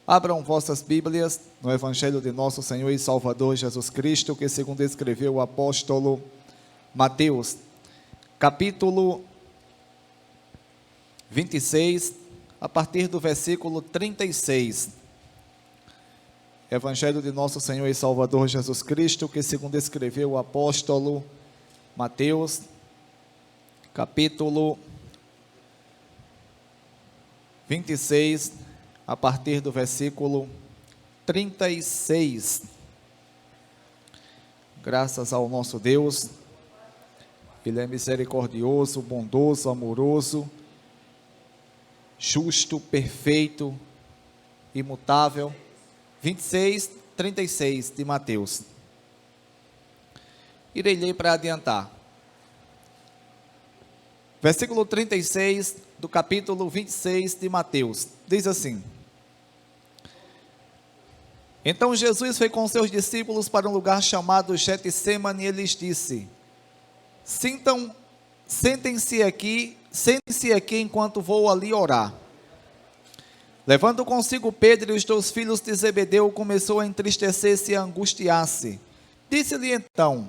Abram vossas Bíblias no Evangelho de nosso Senhor e Salvador Jesus Cristo, que segundo escreveu o apóstolo Mateus, capítulo 26, a partir do versículo 36. Evangelho de nosso Senhor e Salvador Jesus Cristo, que segundo escreveu o apóstolo Mateus, capítulo 26, a partir do versículo 36. Graças ao nosso Deus, Ele é misericordioso, bondoso, amoroso, justo, perfeito, imutável. 26, 36 de Mateus. Irei ler para adiantar. Versículo 36 do capítulo 26 de Mateus, diz assim: Então Jesus foi com seus discípulos para um lugar chamado Getsêmani e lhes disse: Sentem-se aqui enquanto vou ali orar. Levando consigo Pedro e os 2 filhos de Zebedeu, começou a entristecer-se e a angustiar-se. Disse-lhe então: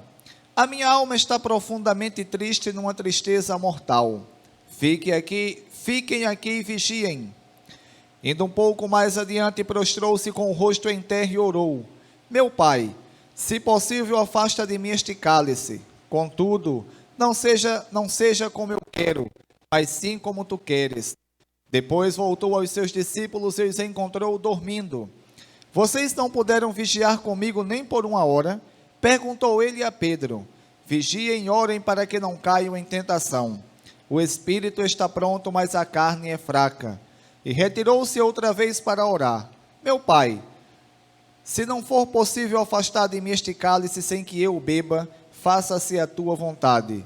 A minha alma está profundamente triste, numa tristeza mortal. Fiquem aqui e vigiem. Indo um pouco mais adiante, prostrou-se com o rosto em terra e orou: Meu Pai, se possível, afasta de mim este cálice. Contudo, não seja como eu quero, mas sim como tu queres. Depois voltou aos seus discípulos e os encontrou dormindo. Vocês não puderam vigiar comigo nem por 1 hora? Perguntou ele a Pedro. Vigiem e orem para que não caiam em tentação. O espírito está pronto, mas a carne é fraca. E retirou-se outra vez para orar. Meu Pai, se não for possível afastar de mim este cálice sem que eu o beba, faça-se a tua vontade.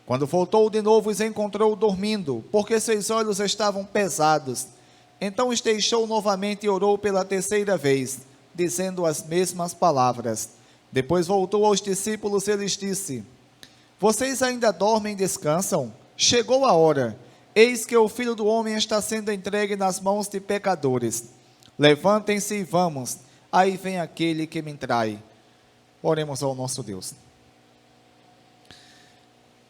Quando voltou de novo, os encontrou dormindo, porque seus olhos estavam pesados. Então os deixou novamente e orou pela 3ª vez, dizendo as mesmas palavras. Depois voltou aos discípulos e lhes disse: Vocês ainda dormem e descansam? Chegou a hora. Eis que o Filho do Homem está sendo entregue nas mãos de pecadores. Levantem-se e vamos. Aí vem aquele que me trai. Oremos ao nosso Deus.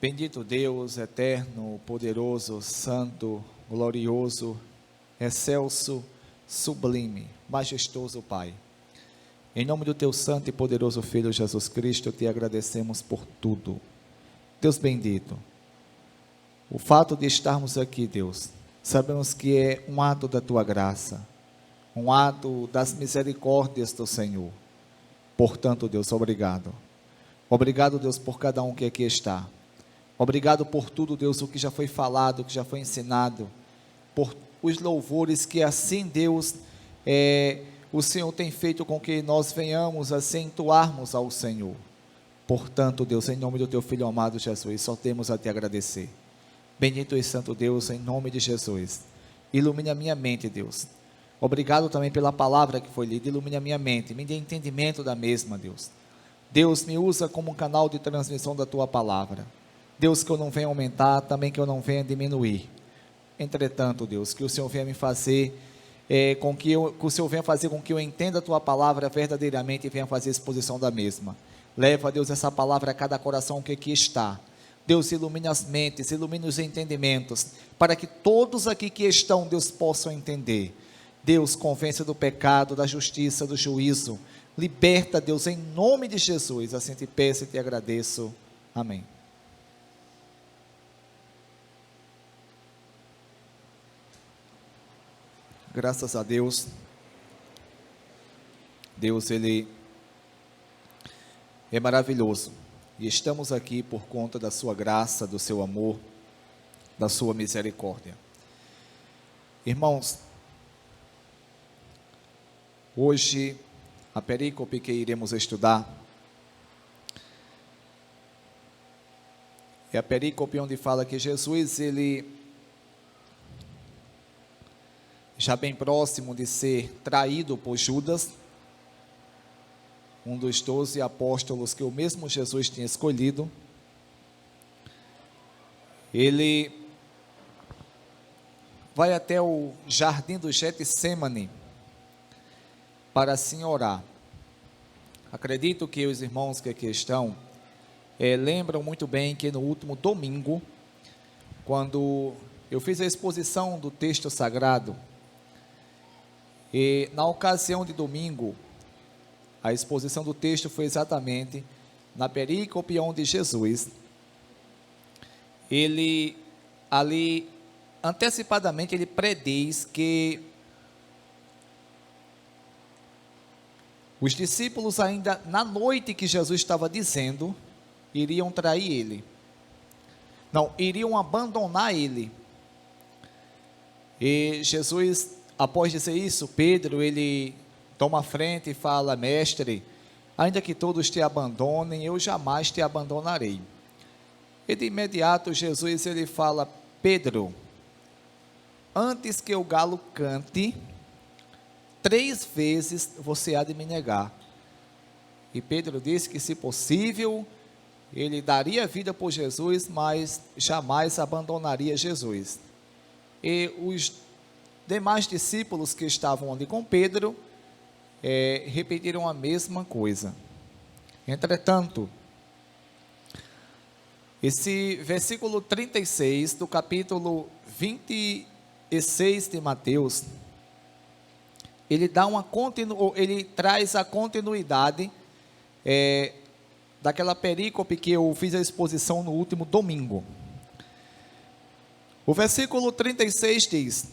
Bendito Deus, eterno, poderoso, santo, glorioso, excelso, sublime, majestoso Pai. Em nome do teu santo e poderoso Filho Jesus Cristo, te agradecemos por tudo. Deus bendito, o fato de estarmos aqui, Deus, sabemos que é um ato da tua graça, um ato das misericórdias do Senhor. Portanto, Deus, obrigado. Obrigado, Deus, por cada um que aqui está. Obrigado por tudo, Deus, o que já foi falado, o que já foi ensinado, por os louvores que assim, Deus, o Senhor tem feito com que nós venhamos a entoarmos ao Senhor. Portanto, Deus, em nome do teu Filho amado Jesus, só temos a te agradecer. Bendito e santo Deus, em nome de Jesus, ilumine a minha mente, Deus. Obrigado também pela palavra que foi lida, ilumine a minha mente, me dê entendimento da mesma, Deus. Deus, me usa como um canal de transmissão da tua palavra. Deus, que eu não venha aumentar, também que eu não venha diminuir. Entretanto, Deus, que o Senhor venha me fazer, que o Senhor venha fazer com que eu entenda a tua palavra verdadeiramente e venha fazer exposição da mesma. Leva, Deus, essa palavra a cada coração que aqui está. Deus, ilumine as mentes, ilumine os entendimentos, para que todos aqui que estão, Deus, possam entender. Deus, convence do pecado, da justiça, do juízo. Liberta, Deus, em nome de Jesus. Assim te peço e te agradeço. Amém. Graças a Deus, Deus, Ele é maravilhoso, e estamos aqui por conta da sua graça, do seu amor, da sua misericórdia. Irmãos, hoje, a perícope que iremos estudar, é a perícope onde fala que Jesus, Ele, já bem próximo de ser traído por Judas, um dos 12 apóstolos que o mesmo Jesus tinha escolhido, ele vai até o jardim do Getsêmani, para assim orar. Acredito que os irmãos que aqui estão lembram muito bem que no último domingo, quando eu fiz a exposição do texto sagrado, e na ocasião de domingo, a exposição do texto foi exatamente na perícope onde Jesus, ele ali, antecipadamente, ele prediz que os discípulos ainda, na noite que Jesus estava dizendo, iriam trair ele. Não, iriam abandonar ele. E Jesus, após dizer isso, Pedro, ele toma a frente e fala: mestre, ainda que todos te abandonem, eu jamais te abandonarei. E de imediato Jesus, ele fala: Pedro, antes que o galo cante, 3 vezes você há de me negar. E Pedro disse que, se possível, ele daria vida por Jesus, mas jamais abandonaria Jesus. E os demais discípulos que estavam ali com Pedro, repetiram a mesma coisa. Entretanto, esse versículo 36 do capítulo 26 de Mateus, ele traz a continuidade daquela perícope que eu fiz a exposição no último domingo. O versículo 36 diz: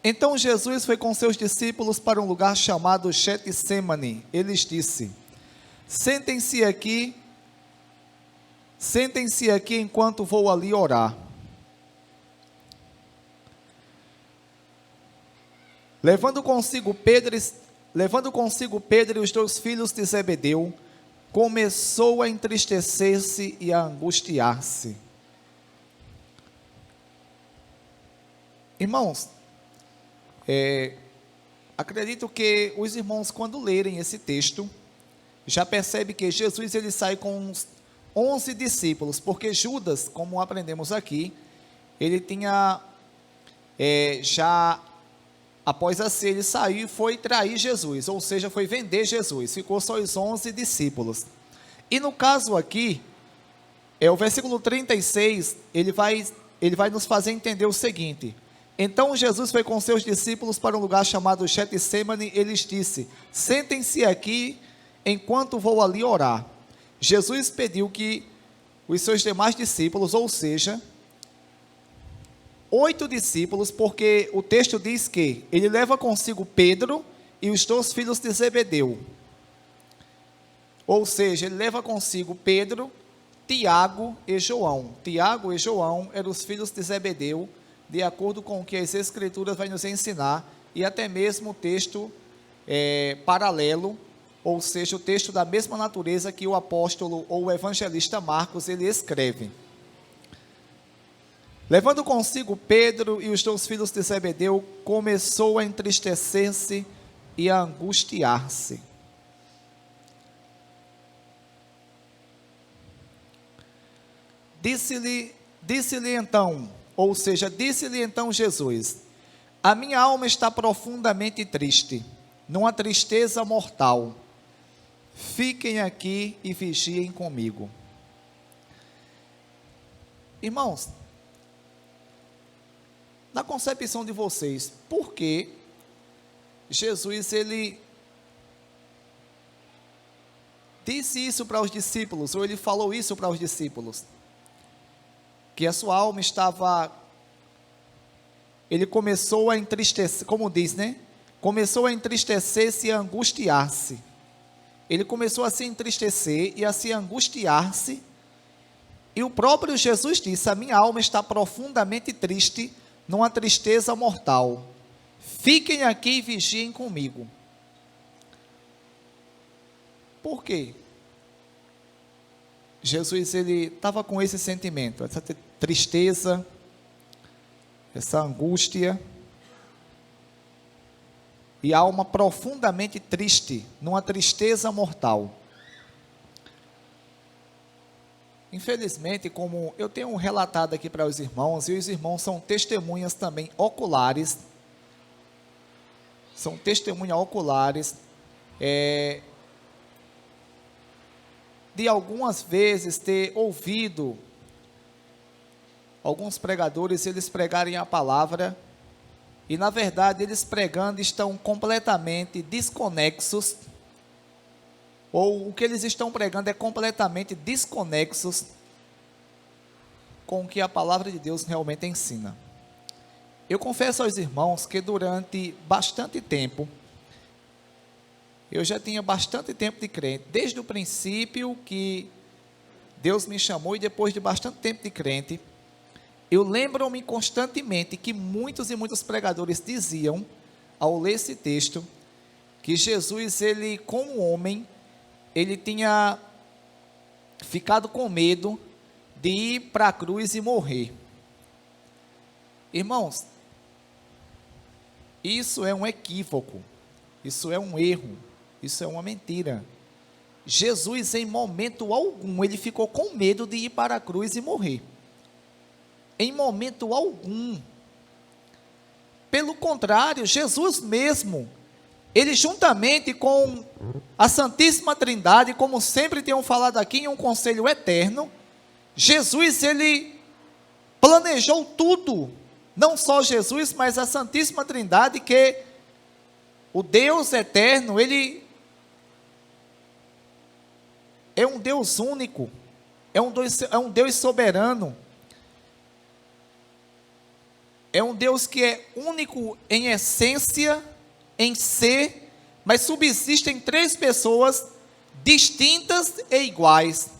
então Jesus foi com seus discípulos para um lugar chamado Getsemane. Ele disse: sentem-se aqui enquanto vou ali orar. Levando consigo Pedro e os 2 filhos de Zebedeu, começou a entristecer-se e a angustiar-se. Irmãos, acredito que os irmãos, quando lerem esse texto, já percebem que Jesus, ele sai com uns 11 discípulos, porque Judas, como aprendemos aqui, ele tinha já, após a ceia, ele saiu e foi trair Jesus, ou seja, foi vender Jesus. Ficou só os 11 discípulos. E no caso aqui, o versículo 36, ele vai nos fazer entender o seguinte: então Jesus foi com seus discípulos para um lugar chamado Getsemane. Ele disse: sentem-se aqui enquanto vou ali orar. Jesus pediu que os seus demais discípulos, ou seja, 8 discípulos, porque o texto diz que ele leva consigo Pedro e os 2 filhos de Zebedeu, ou seja, ele leva consigo Pedro, Tiago e João. Tiago e João eram os filhos de Zebedeu, de acordo com o que as Escrituras vai nos ensinar, e até mesmo o texto paralelo, ou seja, o texto da mesma natureza que o apóstolo ou o evangelista Marcos, ele escreve. Levando consigo Pedro e os 2 filhos de Zebedeu, começou a entristecer-se e a angustiar-se. Disse-lhe então Jesus: a minha alma está profundamente triste, numa tristeza mortal. Fiquem aqui e vigiem comigo. Irmãos, na concepção de vocês, por que Jesus, ele disse isso para os discípulos, ou ele falou isso para os discípulos? Que a sua alma estava, ele começou a entristecer, como diz, né? Começou a entristecer-se e a angustiar-se. Ele começou a se entristecer e a se angustiar-se, e o próprio Jesus disse: a minha alma está profundamente triste, numa tristeza mortal. Fiquem aqui e vigiem comigo. Por quê? Jesus, ele estava com esse sentimento, essa tristeza, essa angústia, e a alma profundamente triste, numa tristeza mortal. Infelizmente, como eu tenho relatado aqui para os irmãos, e os irmãos são testemunhas também oculares, são testemunhas oculares, de algumas vezes ter ouvido alguns pregadores, eles pregarem a palavra, e na verdade eles pregando estão completamente desconexos, ou o que eles estão pregando é completamente desconexos com o que a palavra de Deus realmente ensina. Eu confesso aos irmãos que durante bastante tempo, eu já tinha bastante tempo de crente, desde o princípio que Deus me chamou, e depois de bastante tempo de crente, eu lembro-me constantemente que muitos e muitos pregadores diziam, ao ler esse texto, que Jesus, ele como homem, ele tinha ficado com medo de ir para a cruz e morrer. Irmãos, isso é um equívoco, isso é um erro, isso é uma mentira. Jesus, em momento algum, ele ficou com medo de ir para a cruz e morrer. Em momento algum. Pelo contrário, Jesus mesmo, ele juntamente com a Santíssima Trindade, como sempre tenho falado aqui em um conselho eterno, Jesus, ele planejou tudo, não só Jesus, mas a Santíssima Trindade, que o Deus eterno, ele é um Deus único, é um Deus soberano, é um Deus que é único em essência, em ser, mas subsistem três pessoas distintas e iguais.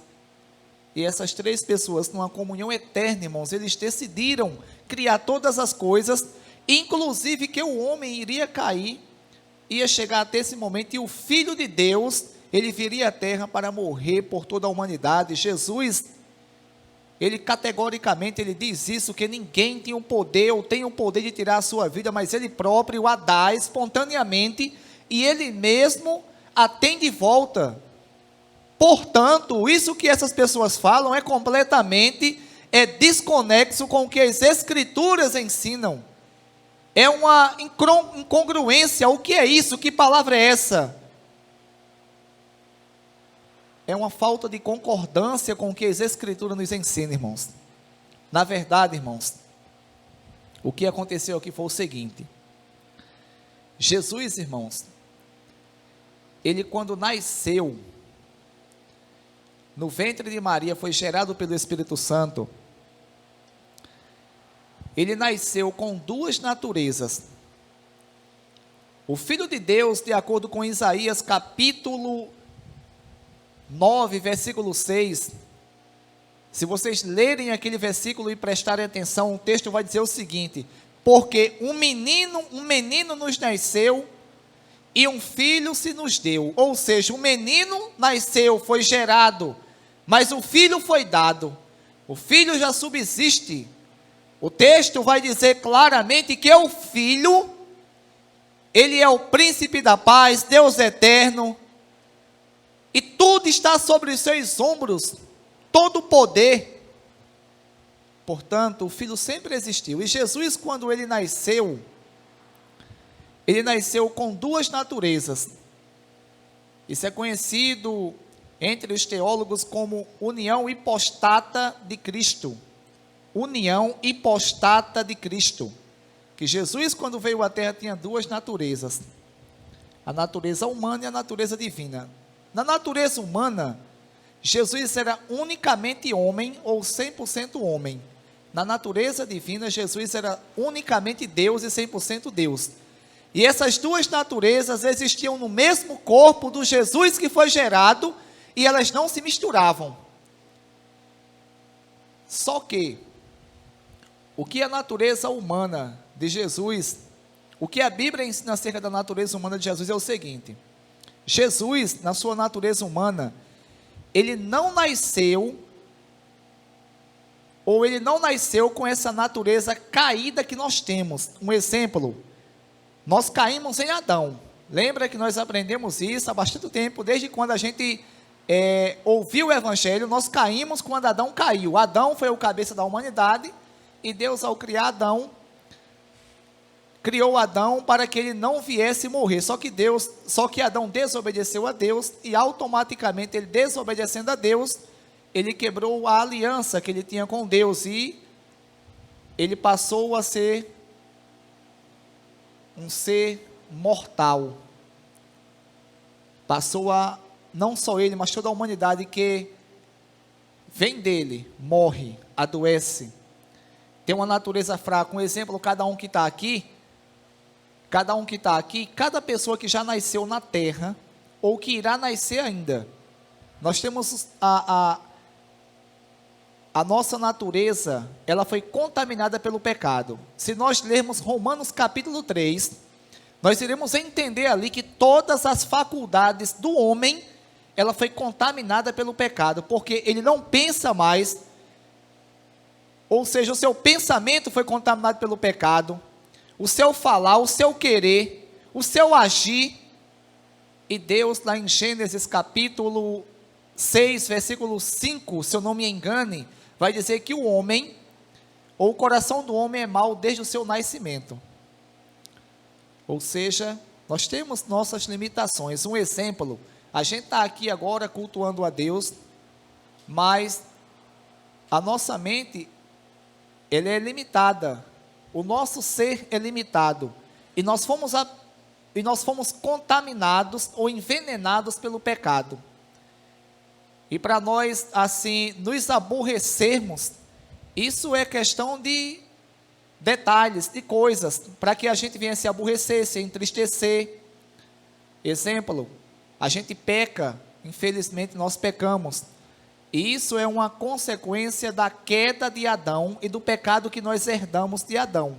E essas três pessoas, numa comunhão eterna, irmãos, eles decidiram criar todas as coisas, inclusive que o homem iria cair, ia chegar até esse momento, e o Filho de Deus, ele viria à terra para morrer por toda a humanidade. Jesus, ele categoricamente, ele diz isso, que ninguém tem o poder, ou tem o poder de tirar a sua vida, mas ele próprio a dá espontaneamente, e ele mesmo a tem de volta. Portanto, isso que essas pessoas falam é completamente desconexo com o que as Escrituras ensinam. É uma incongruência. O que é isso? Que palavra é essa? É uma falta de concordância com o que as Escrituras nos ensinam, irmãos. Na verdade, irmãos, o que aconteceu aqui foi o seguinte: Jesus, irmãos, ele quando nasceu no ventre de Maria, foi gerado pelo Espírito Santo, ele nasceu com duas naturezas. O Filho de Deus, de acordo com Isaías capítulo 9, versículo 6, se vocês lerem aquele versículo e prestarem atenção, o texto vai dizer o seguinte: porque um menino nos nasceu, e um filho se nos deu. Ou seja, o menino nasceu, foi gerado, mas o filho foi dado. O filho já subsiste. O texto vai dizer claramente que o filho, ele é o príncipe da paz, Deus eterno, e tudo está sobre os seus ombros, todo o poder. Portanto, o filho sempre existiu. E Jesus, quando ele nasceu com duas naturezas. Isso é conhecido entre os teólogos como união hipostata de Cristo. União hipostata de Cristo. Que Jesus, quando veio à terra, tinha duas naturezas: a natureza humana e a natureza divina. Na natureza humana, Jesus era unicamente homem, ou 100% homem. Na natureza divina, Jesus era unicamente Deus e 100% Deus. E essas duas naturezas existiam no mesmo corpo do Jesus que foi gerado, e elas não se misturavam. Só que, o que a natureza humana de Jesus, o que a Bíblia ensina acerca da natureza humana de Jesus é o seguinte: Jesus, na sua natureza humana, ele não nasceu com essa natureza caída que nós temos. Um exemplo: nós caímos em Adão. Lembra que nós aprendemos isso há bastante tempo, desde quando a gente ouviu o Evangelho. Nós caímos quando Adão caiu. Adão foi o cabeça da humanidade, e Deus, ao criar Adão, criou Adão para que ele não viesse morrer. Só que Adão desobedeceu a Deus e automaticamente ele desobedecendo a Deus, ele quebrou a aliança que ele tinha com Deus e ele passou a ser um ser mortal. Passou a, não só ele, mas toda a humanidade que vem dele, morre, adoece, tem uma natureza fraca. Um exemplo, cada um que está aqui, cada pessoa que já nasceu na terra, ou que irá nascer ainda, nós temos a nossa natureza, ela foi contaminada pelo pecado. Se nós lermos Romanos capítulo 3, nós iremos entender ali que todas as faculdades do homem, ela foi contaminada pelo pecado, porque ele não pensa mais, ou seja, o seu pensamento foi contaminado pelo pecado, o seu falar, o seu querer, o seu agir, e Deus lá em Gênesis capítulo 6, versículo 5, se eu não me engane, vai dizer que o homem, ou o coração do homem é mau desde o seu nascimento. Ou seja, nós temos nossas limitações. Um exemplo, a gente está aqui agora cultuando a Deus, mas a nossa mente, ela é limitada, o nosso ser é limitado, e nós fomos contaminados ou envenenados pelo pecado. E para nós, assim, nos aborrecermos, isso é questão de detalhes, de coisas, para que a gente venha se aborrecer, se entristecer. Exemplo, a gente peca, infelizmente nós pecamos, e isso é uma consequência da queda de Adão e do pecado que nós herdamos de Adão,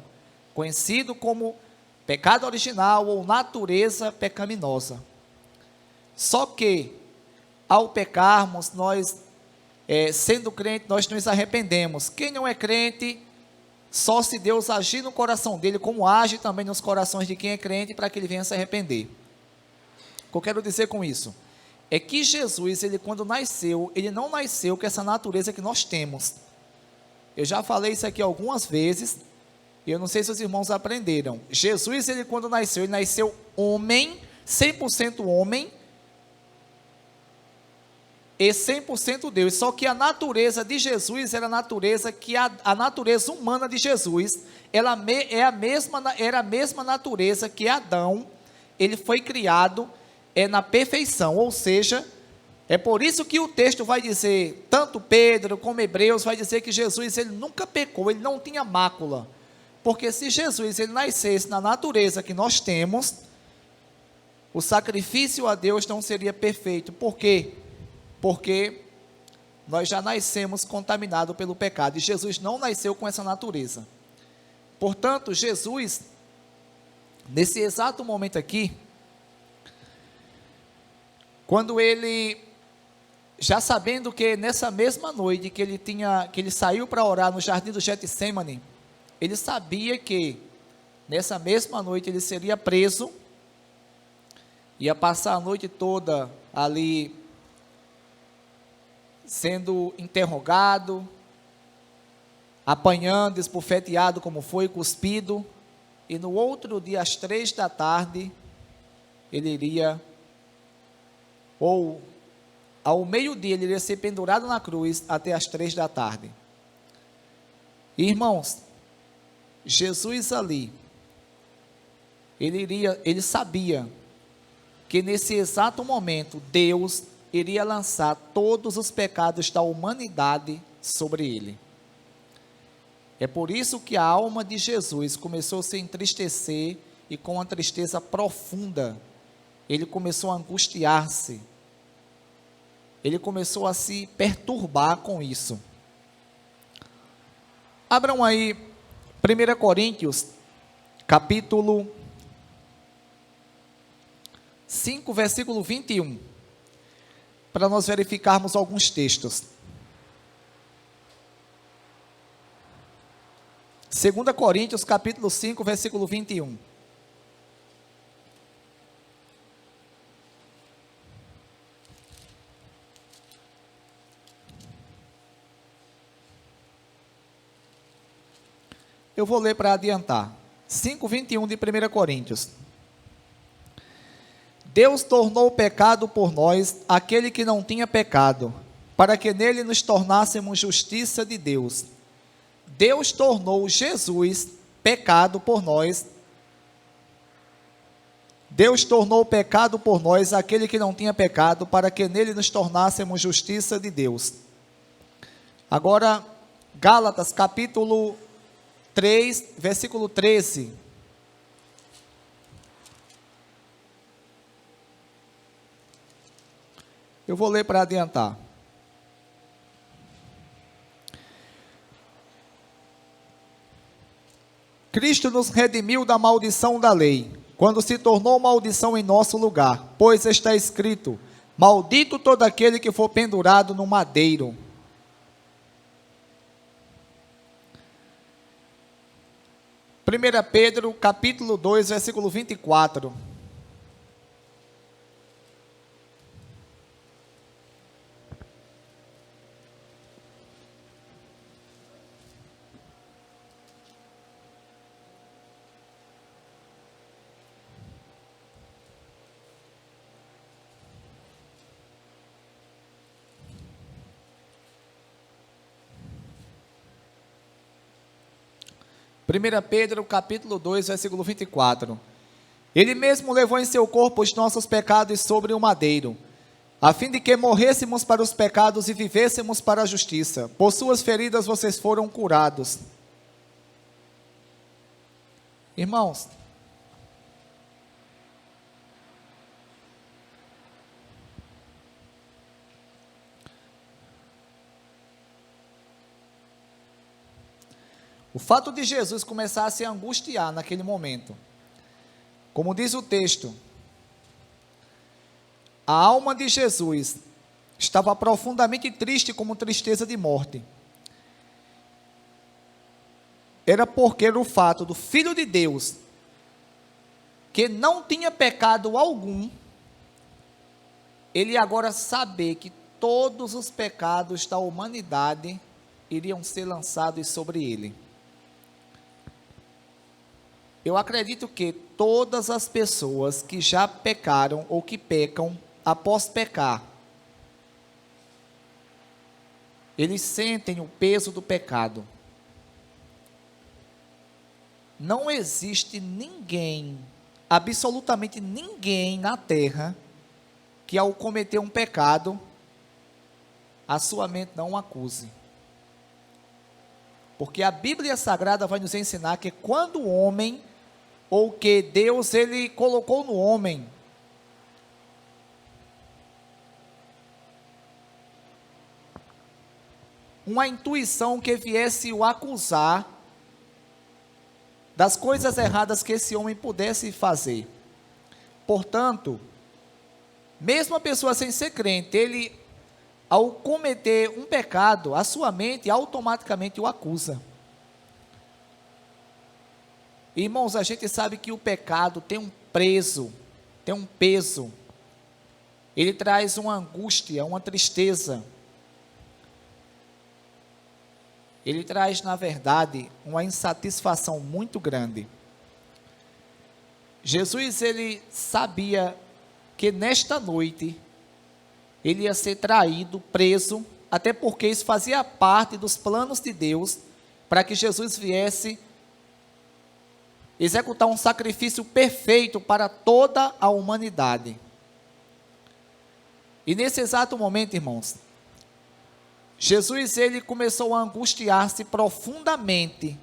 conhecido como pecado original ou natureza pecaminosa. Só que, ao pecarmos, nós, sendo crente, nós nos arrependemos. Quem não é crente, só se Deus agir no coração dele, como age também nos corações de quem é crente, para que ele venha se arrepender. O que eu quero dizer com isso? É que Jesus, ele quando nasceu, ele não nasceu com essa natureza que nós temos. Eu já falei isso aqui algumas vezes, e eu não sei se os irmãos aprenderam. Jesus, ele quando nasceu, ele nasceu homem, 100% homem, e 100% Deus, só que a natureza de Jesus era a natureza que a natureza humana de Jesus, era a mesma natureza que Adão, ele foi criado na perfeição, ou seja, é por isso que o texto vai dizer, tanto Pedro como Hebreus, vai dizer que Jesus, ele nunca pecou, ele não tinha mácula, porque se Jesus, ele nascesse na natureza que nós temos, o sacrifício a Deus não seria perfeito. Por quê? Porque nós já nascemos contaminados pelo pecado, e Jesus não nasceu com essa natureza. Portanto, Jesus, nesse exato momento aqui, quando ele, já sabendo que nessa mesma noite que ele saiu para orar no jardim do Getsêmani, ele sabia que nessa mesma noite ele seria preso, ia passar a noite toda ali sendo interrogado, apanhando, esbofeteado como foi, cuspido, e no outro dia às 3 da tarde, ele iria, ou ao meio-dia, ele iria ser pendurado na cruz até às 3 da tarde. Irmãos, Jesus ali, ele sabia que nesse exato momento, Deus iria lançar todos os pecados da humanidade sobre ele. É por isso que a alma de Jesus começou a se entristecer, e com uma tristeza profunda, ele começou a angustiar-se, ele começou a se perturbar com isso. Abram aí 1 Coríntios, capítulo 5, versículo 21, para nós verificarmos alguns textos. 2 Coríntios, capítulo 5, versículo 21. Eu vou ler para adiantar. 5:21 de 1 Coríntios. Deus tornou pecado por nós aquele que não tinha pecado, para que nele nos tornássemos justiça de Deus. Deus tornou Jesus pecado por nós. Deus tornou pecado por nós aquele que não tinha pecado, para que nele nos tornássemos justiça de Deus. Agora, Gálatas capítulo 3, versículo 13. Eu vou ler para adiantar. Cristo nos redimiu da maldição da lei, quando se tornou maldição em nosso lugar, pois está escrito: maldito todo aquele que for pendurado no madeiro. Primeira Pedro, capítulo 2, versículo 24. Primeira Pedro, capítulo 2, versículo 24. Ele mesmo levou em seu corpo os nossos pecados sobre o madeiro, a fim de que morrêssemos para os pecados e vivêssemos para a justiça. Por suas feridas vocês foram curados. Irmãos, o fato de Jesus começar a se angustiar naquele momento, como diz o texto, a alma de Jesus estava profundamente triste, como tristeza de morte. Era porque era o fato do Filho de Deus, que não tinha pecado algum, ele agora saber que todos os pecados da humanidade iriam ser lançados sobre ele. Eu acredito que todas as pessoas que já pecaram ou que pecam após pecar, eles sentem o peso do pecado. Não existe ninguém, absolutamente ninguém na terra, que ao cometer um pecado, a sua mente não o acuse. Porque a Bíblia Sagrada vai nos ensinar que quando o homem, ou que Deus ele colocou no homem uma intuição que viesse o acusar das coisas erradas que esse homem pudesse fazer. Portanto, mesmo a pessoa sem ser crente, ele, ao cometer um pecado, a sua mente automaticamente o acusa. Irmãos, a gente sabe que o pecado tem um peso, ele traz uma angústia, uma tristeza, ele traz, na verdade, uma insatisfação muito grande. Jesus, ele sabia que nesta noite, ele ia ser traído, preso, até porque isso fazia parte dos planos de Deus, para que Jesus viesse executar um sacrifício perfeito para toda a humanidade. E nesse exato momento, irmãos, Jesus ele começou a angustiar-se profundamente,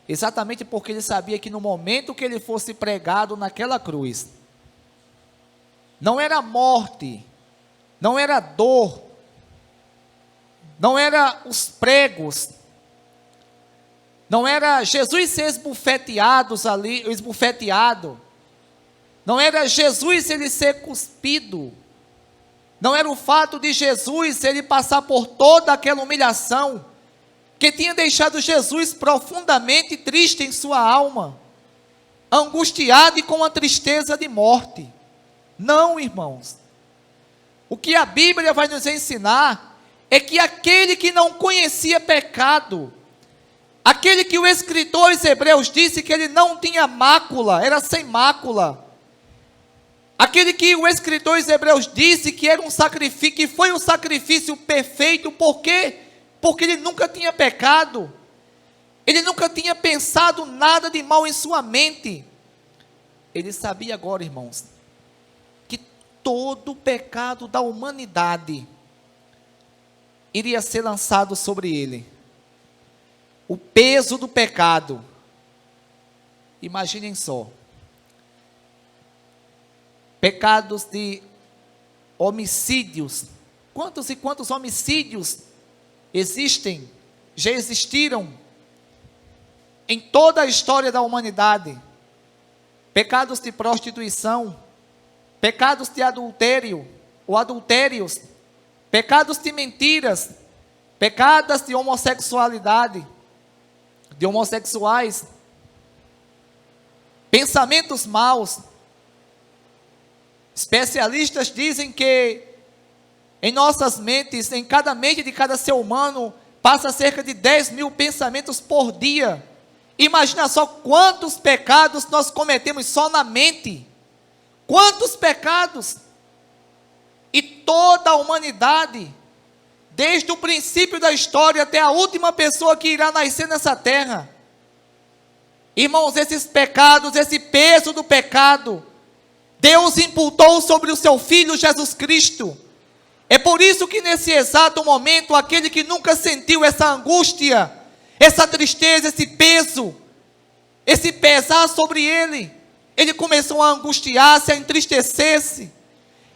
exatamente porque ele sabia que no momento que ele fosse pregado naquela cruz, não era morte, não era dor, não era os pregos, não era Jesus ser esbofeteado, não era Jesus ele ser cuspido, não era o fato de Jesus ele passar por toda aquela humilhação, que tinha deixado Jesus profundamente triste em sua alma, angustiado e com uma tristeza de morte. Não, irmãos, o que a Bíblia vai nos ensinar, é que aquele que não conhecia pecado, Aquele que o escritor aos Hebreus disse que ele não tinha mácula, era sem mácula. Aquele que o escritor aos Hebreus disse que era um sacrifício, que foi um sacrifício perfeito, por quê? Porque ele nunca tinha pecado. Ele nunca tinha pensado nada de mal em sua mente. Ele sabia agora, irmãos, que todo o pecado da humanidade iria ser lançado sobre ele. O peso do pecado. Imaginem só. Pecados de homicídios. Quantos e quantos homicídios existem, já existiram em toda a história da humanidade? Pecados de prostituição, pecados de adultério ou adultérios, pecados de mentiras, pecados de homossexualidade, de homossexuais, pensamentos maus. Especialistas dizem que em nossas mentes, em cada mente de cada ser humano, passa cerca de 10 mil pensamentos por dia. Imagina só quantos pecados nós cometemos só na mente. Quantos pecados! E toda a humanidade, desde o princípio da história até a última pessoa que irá nascer nessa terra. Irmãos, esses pecados, esse peso do pecado, Deus imputou sobre o seu Filho Jesus Cristo. É por isso que nesse exato momento, aquele que nunca sentiu essa angústia, essa tristeza, esse peso, esse pesar sobre ele começou a angustiar-se, a entristecer-se.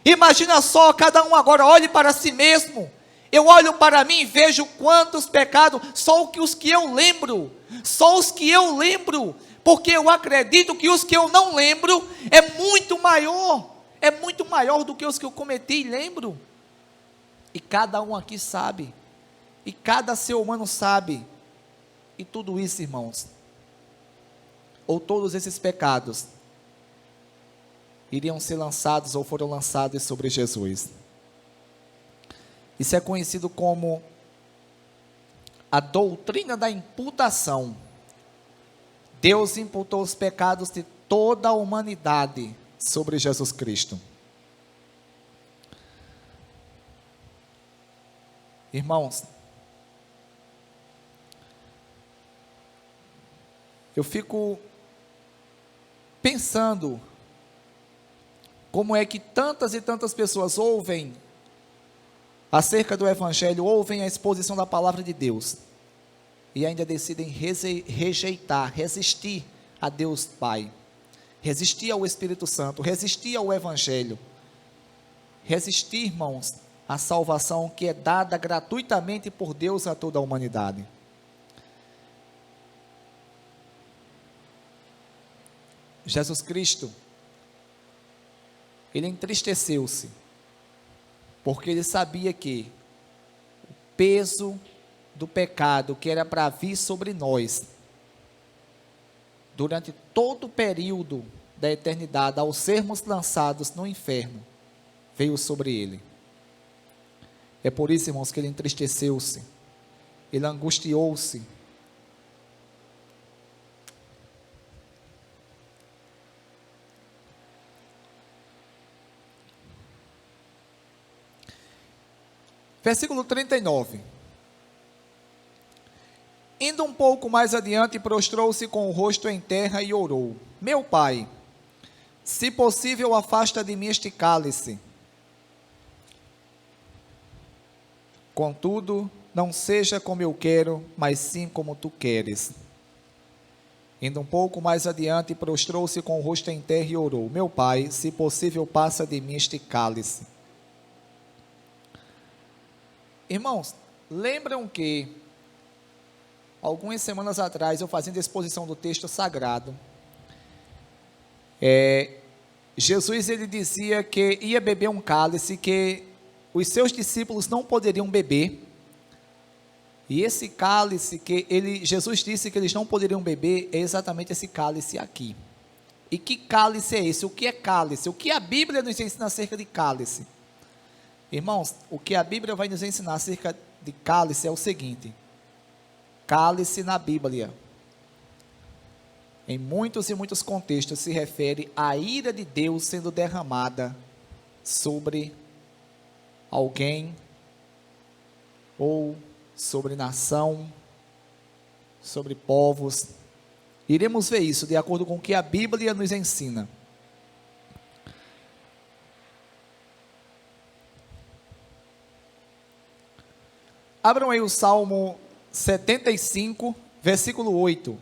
Imagina só, cada um agora olhe para si mesmo. Eu olho para mim e vejo quantos pecados, só os que eu lembro, porque eu acredito que os que eu não lembro é muito maior do que os que eu cometi e lembro. E cada um aqui sabe, e cada ser humano sabe, e tudo isso, irmãos, ou todos esses pecados, iriam ser lançados ou foram lançados sobre Jesus. Isso é conhecido como a doutrina da imputação. Deus imputou os pecados de toda a humanidade sobre Jesus Cristo. Irmãos, eu fico pensando como é que tantas e tantas pessoas ouvem acerca do Evangelho, ouvem a exposição da palavra de Deus e ainda decidem rejeitar, resistir a Deus Pai, resistir ao Espírito Santo, resistir ao Evangelho, resistir, irmãos, à salvação que é dada gratuitamente por Deus a toda a humanidade. Jesus Cristo, ele entristeceu-se, porque ele sabia que o peso do pecado que era para vir sobre nós, durante todo o período da eternidade, ao sermos lançados no inferno, veio sobre ele. É por isso, irmãos, que ele entristeceu-se, ele angustiou-se. Versículo 39. Indo um pouco mais adiante, prostrou-se com o rosto em terra e orou: Meu Pai, se possível, afasta de mim este cálice. Contudo, não seja como eu quero, mas sim como tu queres. Indo um pouco mais adiante, prostrou-se com o rosto em terra e orou: Meu Pai, se possível, passa de mim este cálice. Irmãos, lembram que algumas semanas atrás, eu fazendo a exposição do texto sagrado, Jesus ele dizia que ia beber um cálice que os seus discípulos não poderiam beber, e esse cálice que Jesus disse que eles não poderiam beber, é exatamente esse cálice aqui. E que cálice é esse? O que é cálice? O que a Bíblia nos ensina acerca de cálice? Irmãos, o que a Bíblia vai nos ensinar acerca de cálice é o seguinte: cálice na Bíblia, em muitos e muitos contextos, se refere à ira de Deus sendo derramada sobre alguém, ou sobre nação, sobre povos. Iremos ver isso de acordo com o que a Bíblia nos ensina. Abram aí o Salmo 75, versículo 8.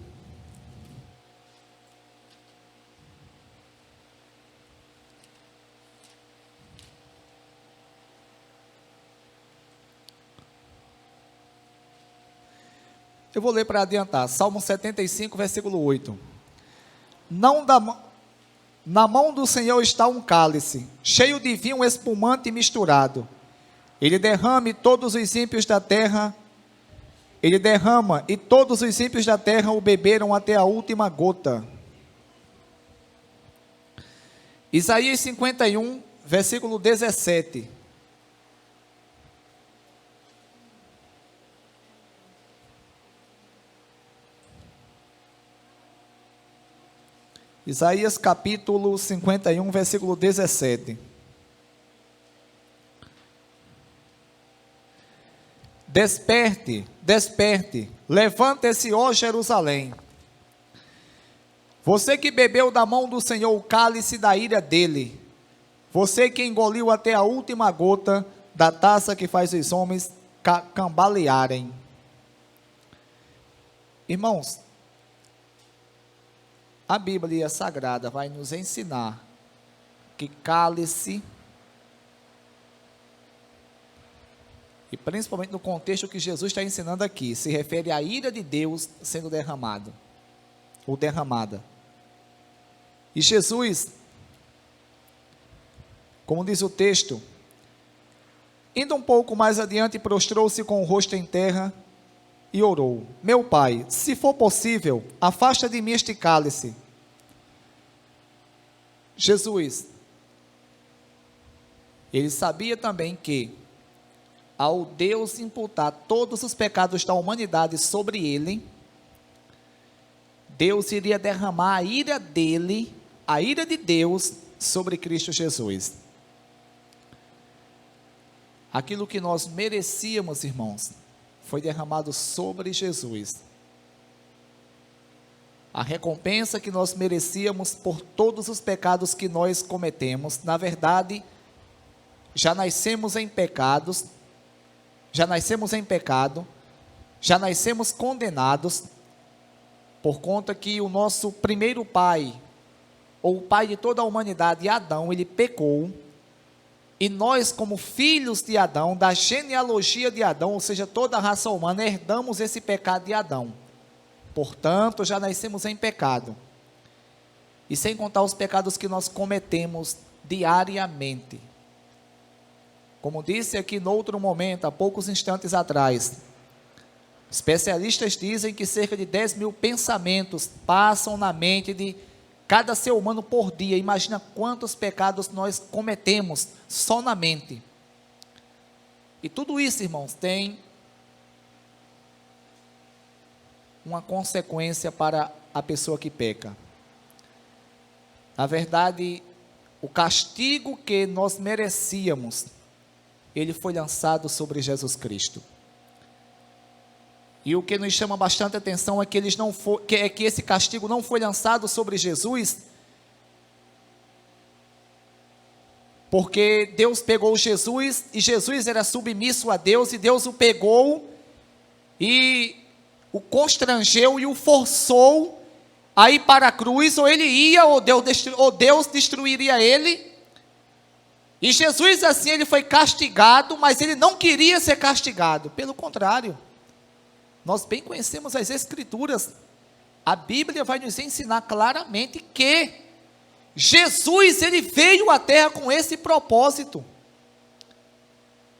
Eu vou ler para adiantar. Salmo 75, versículo 8. Na mão do Senhor está um cálice, cheio de vinho espumante e misturado. Ele derrama e todos os ímpios da terra o beberam até a última gota. Isaías 51, versículo 17. Isaías capítulo 51, versículo 17. Desperte, desperte, levante-se, ó Jerusalém. Você que bebeu da mão do Senhor o cálice da ira dele, você que engoliu até a última gota da taça que faz os homens cambalearem. Irmãos, a Bíblia Sagrada vai nos ensinar que cálice, e principalmente no contexto que Jesus está ensinando aqui, se refere à ira de Deus sendo derramado, ou derramada. E Jesus, como diz o texto, indo um pouco mais adiante, prostrou-se com o rosto em terra e orou: meu Pai, se for possível, afasta de mim este cálice. Jesus, ele sabia também que, ao Deus imputar todos os pecados da humanidade sobre ele, Deus iria derramar a ira dele, a ira de Deus sobre Cristo Jesus. Aquilo que nós merecíamos, irmãos, foi derramado sobre Jesus. A recompensa que nós merecíamos por todos os pecados que nós cometemos, na verdade, já nascemos em pecado, já nascemos condenados, por conta que o nosso primeiro pai, ou o pai de toda a humanidade, Adão, ele pecou, e nós, como filhos de Adão, da genealogia de Adão, ou seja, toda a raça humana, herdamos esse pecado de Adão. Portanto, já nascemos em pecado. E sem contar os pecados que nós cometemos diariamente. Como disse aqui no outro momento, há poucos instantes atrás, especialistas dizem que cerca de 10 mil pensamentos passam na mente de cada ser humano por dia. Imagina quantos pecados nós cometemos só na mente. E tudo isso, irmãos, tem uma consequência para a pessoa que peca. Na verdade, o castigo que nós merecíamos, ele foi lançado sobre Jesus Cristo. E o que nos chama bastante atenção é que, que esse castigo não foi lançado sobre Jesus, porque Deus pegou Jesus, e Jesus era submisso a Deus, e Deus o pegou, e o constrangeu, e o forçou a ir para a cruz, ou ele ia, ou Deus destruiria ele. E Jesus assim, ele foi castigado, mas ele não queria ser castigado, pelo contrário. Nós bem conhecemos as Escrituras, a Bíblia vai nos ensinar claramente que Jesus, ele veio à terra com esse propósito.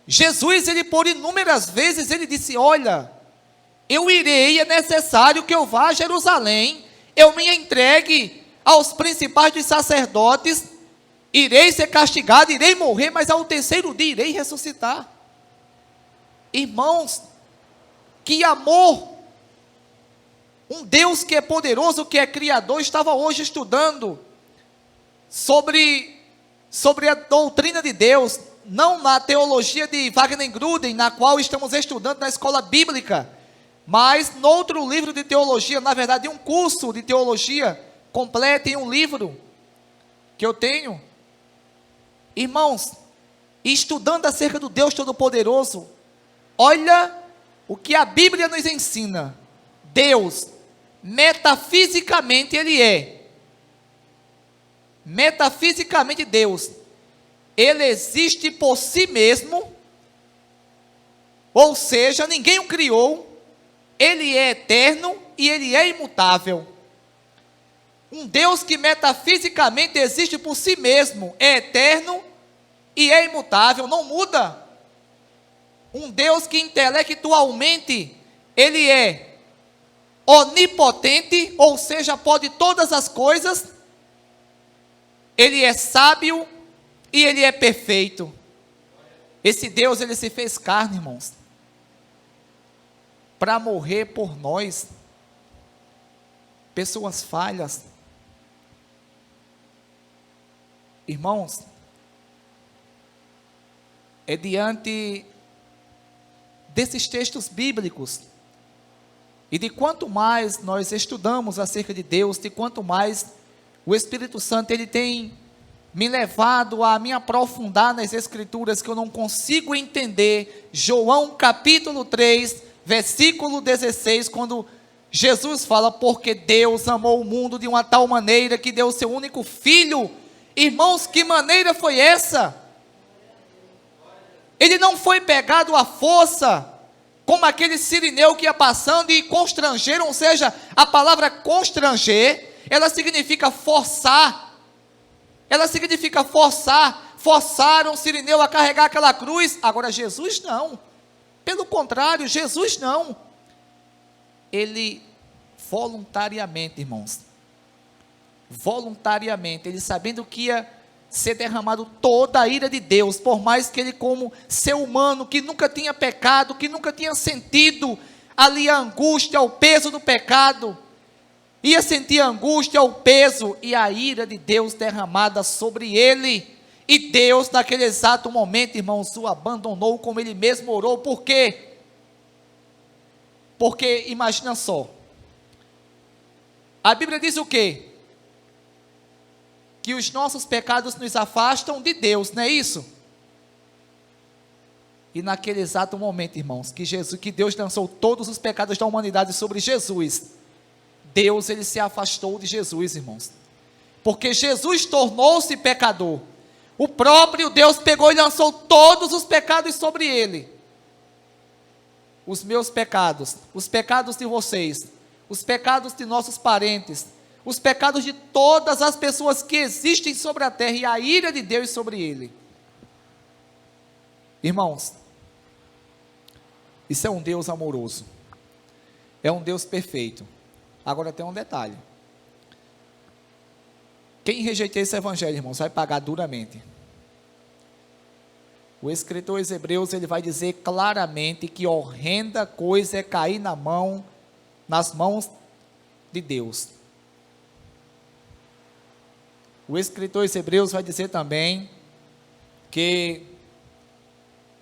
Jesus, ele por inúmeras vezes, ele disse: olha, eu irei, é necessário que eu vá a Jerusalém, eu me entregue aos principais dos sacerdotes, irei ser castigado, irei morrer, mas ao terceiro dia irei ressuscitar. Irmãos, que amor Um Deus que é poderoso, que é criador. Estava hoje estudando sobre a doutrina de Deus, não na teologia de Wagner Gruden, na qual estamos estudando na escola bíblica, mas no outro livro de teologia, na verdade um curso de teologia completo em um livro que eu tenho. Irmãos, estudando acerca do Deus Todo-Poderoso, olha o que a Bíblia nos ensina. Deus, metafisicamente Ele é. Metafisicamente Deus, Ele existe por si mesmo, ou seja, ninguém o criou, Ele é eterno e Ele é imutável. Um Deus que metafisicamente existe por si mesmo, é eterno e é imutável, não muda. Um Deus que intelectualmente, Ele é onipotente, ou seja, pode todas as coisas, Ele é sábio e Ele é perfeito. Esse Deus, Ele se fez carne, irmãos, para morrer por nós, pessoas falhas. Irmãos, é diante desses textos bíblicos, e de quanto mais nós estudamos acerca de Deus, de quanto mais o Espírito Santo, Ele tem me levado a me aprofundar nas Escrituras, que eu não consigo entender. João capítulo 3, versículo 16, quando Jesus fala, porque Deus amou o mundo de uma tal maneira, que deu o seu único Filho. Irmãos, que maneira foi essa? Ele não foi pegado à força, como aquele sirineu que ia passando e constrangeram, ou seja, a palavra constranger, ela significa forçar, forçaram o sirineu a carregar aquela cruz. Agora Jesus não, pelo contrário, Jesus não, Ele voluntariamente, irmãos, voluntariamente, Ele sabendo que ia ser derramado toda a ira de Deus, por mais que Ele, como ser humano, que nunca tinha pecado, que nunca tinha sentido ali a angústia, o peso do pecado, ia sentir a angústia, o peso e a ira de Deus derramada sobre Ele, e Deus naquele exato momento, irmãos, o abandonou, como Ele mesmo orou. Por quê? Porque, imagina só, a Bíblia diz o quê? Que os nossos pecados nos afastam de Deus, não é isso? E naquele exato momento, irmãos, que Deus lançou todos os pecados da humanidade sobre Jesus, Deus, Ele se afastou de Jesus, irmãos, porque Jesus tornou-se pecador. O próprio Deus pegou e lançou todos os pecados sobre Ele. Os meus pecados, os pecados de vocês, os pecados de nossos parentes, os pecados de todas as pessoas que existem sobre a terra, e a ira de Deus sobre Ele. Irmãos, isso é um Deus amoroso, é um Deus perfeito. Agora tem um detalhe: quem rejeitar esse evangelho, irmãos, vai pagar duramente. O escritor aos Hebreus, ele vai dizer claramente que horrenda coisa é cair nas mãos de Deus. O escritor aos Hebreus vai dizer também que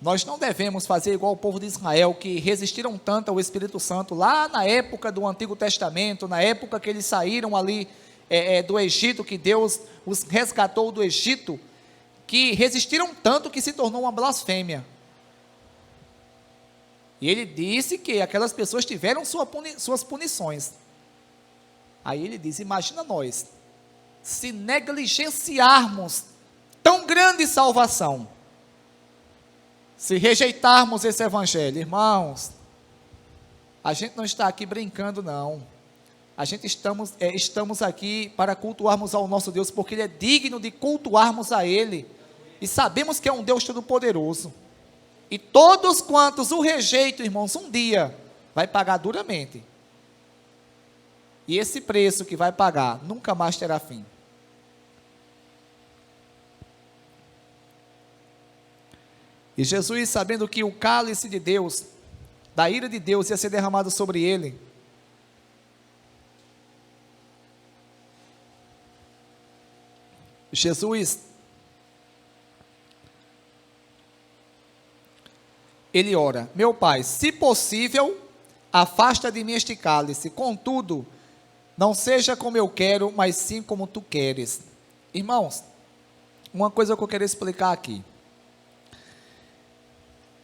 nós não devemos fazer igual o povo de Israel, que resistiram tanto ao Espírito Santo, lá na época do Antigo Testamento, na época que eles saíram ali do Egito, que Deus os resgatou do Egito, que resistiram tanto que se tornou uma blasfêmia. E ele disse que aquelas pessoas tiveram suas punições. Aí ele diz, imagina nós, se negligenciarmos tão grande salvação, se rejeitarmos esse evangelho, irmãos, a gente não está aqui brincando, não. A gente estamos aqui para cultuarmos ao nosso Deus, porque Ele é digno de cultuarmos a Ele, e sabemos que é um Deus todo-poderoso, e todos quantos o rejeitam, irmãos, um dia vai pagar duramente, e esse preço que vai pagar nunca mais terá fim. E Jesus, sabendo que o cálice de Deus, da ira de Deus, ia ser derramado sobre Ele, Jesus, ele ora: meu Pai, se possível, afasta de mim este cálice, contudo, não seja como eu quero, mas sim como tu queres. Irmãos, uma coisa que eu quero explicar aqui.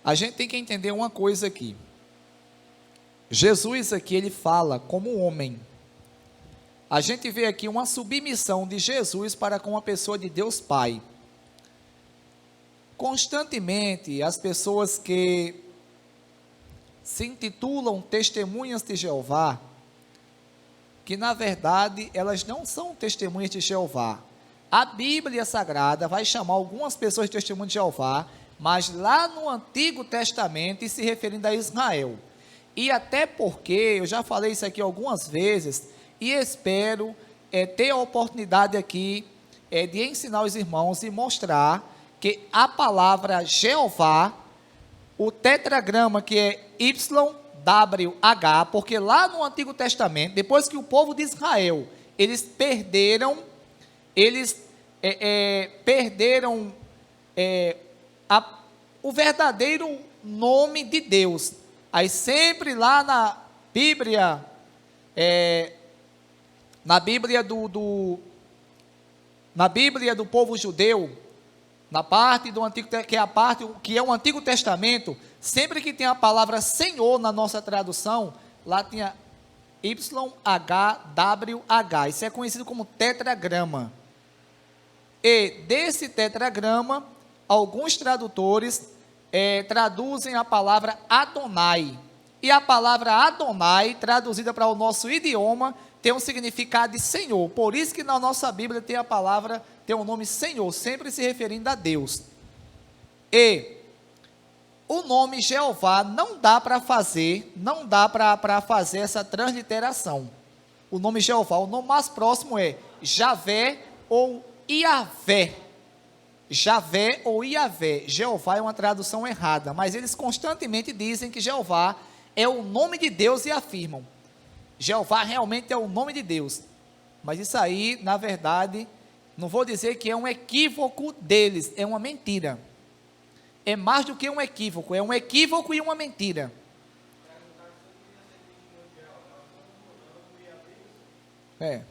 A gente tem que entender uma coisa aqui. Jesus aqui, ele fala como homem. A gente vê aqui uma submissão de Jesus para com a pessoa de Deus Pai. Constantemente, as pessoas que se intitulam testemunhas de Jeová, que na verdade elas não são testemunhas de Jeová. A Bíblia Sagrada vai chamar algumas pessoas de testemunhas de Jeová, mas lá no Antigo Testamento, e se referindo a Israel. E até porque, eu já falei isso aqui algumas vezes, e espero ter a oportunidade aqui de ensinar os irmãos e mostrar que a palavra Jeová, o tetragrama que é YWH, porque lá no Antigo Testamento, depois que o povo de Israel, eles perderam o verdadeiro nome de Deus. Aí sempre lá na Bíblia, na Bíblia do povo judeu, na parte do Antigo, que é o Antigo Testamento, sempre que tem a palavra Senhor na nossa tradução, lá tinha YHWH, isso é conhecido como tetragrama. E desse tetragrama, alguns tradutores traduzem a palavra Adonai. E a palavra Adonai, traduzida para o nosso idioma, tem um significado de Senhor. Por isso que na nossa Bíblia tem a palavra, tem o nome Senhor, sempre se referindo a Deus. E o nome Jeová não dá para fazer essa transliteração. O nome Jeová, o nome mais próximo é Javé ou Iavé. Javé ou Iavé. Jeová é uma tradução errada, mas eles constantemente dizem que Jeová é o nome de Deus e afirmam. Jeová realmente é o nome de Deus. Mas isso aí, na verdade, não vou dizer que é um equívoco deles, é uma mentira. É mais do que um equívoco, é um equívoco e uma mentira. É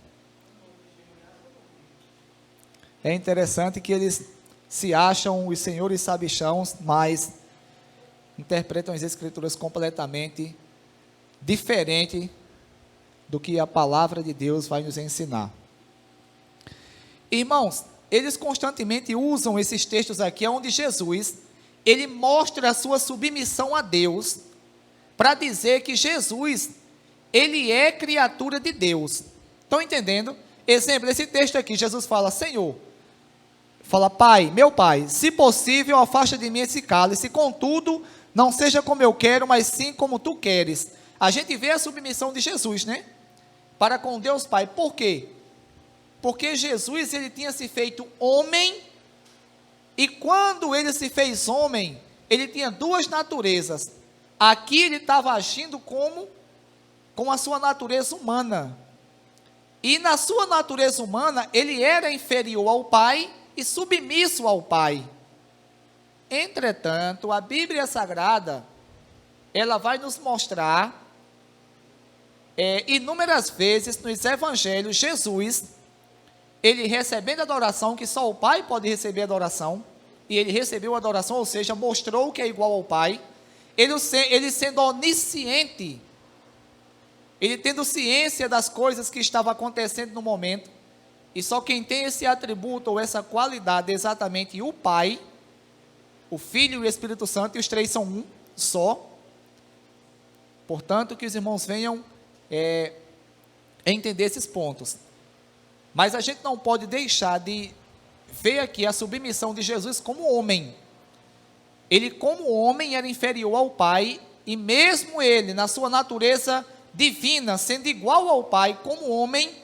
interessante que eles se acham os senhores sabichãos, mas interpretam as escrituras completamente diferente do que a palavra de Deus vai nos ensinar. Irmãos, eles constantemente usam esses textos aqui, onde Jesus, ele mostra a sua submissão a Deus, para dizer que Jesus, ele é criatura de Deus. Estão entendendo? Exemplo, esse texto aqui, Jesus fala: Senhor, fala: Pai, meu Pai, se possível, afasta de mim esse cálice, contudo, não seja como eu quero, mas sim como tu queres. A gente vê a submissão de Jesus, né? Para com Deus Pai. Por quê? Porque Jesus, ele tinha se feito homem, e quando ele se fez homem, ele tinha duas naturezas. Aqui ele estava agindo com a sua natureza humana. E na sua natureza humana, ele era inferior ao Pai e submisso ao Pai. Entretanto, a Bíblia Sagrada, ela vai nos mostrar inúmeras vezes nos evangelhos, Jesus, ele recebendo adoração, que só o Pai pode receber adoração, e ele recebeu adoração, ou seja, mostrou que é igual ao Pai. Ele sendo onisciente, ele tendo ciência das coisas que estavam acontecendo no momento, e só quem tem esse atributo ou essa qualidade é exatamente o Pai, o Filho e o Espírito Santo, e os três são um só. Portanto, que os irmãos venham entender esses pontos. Mas a gente não pode deixar de ver aqui a submissão de Jesus como homem. Ele, como homem, era inferior ao Pai, e mesmo ele, na sua natureza divina, sendo igual ao Pai, como homem,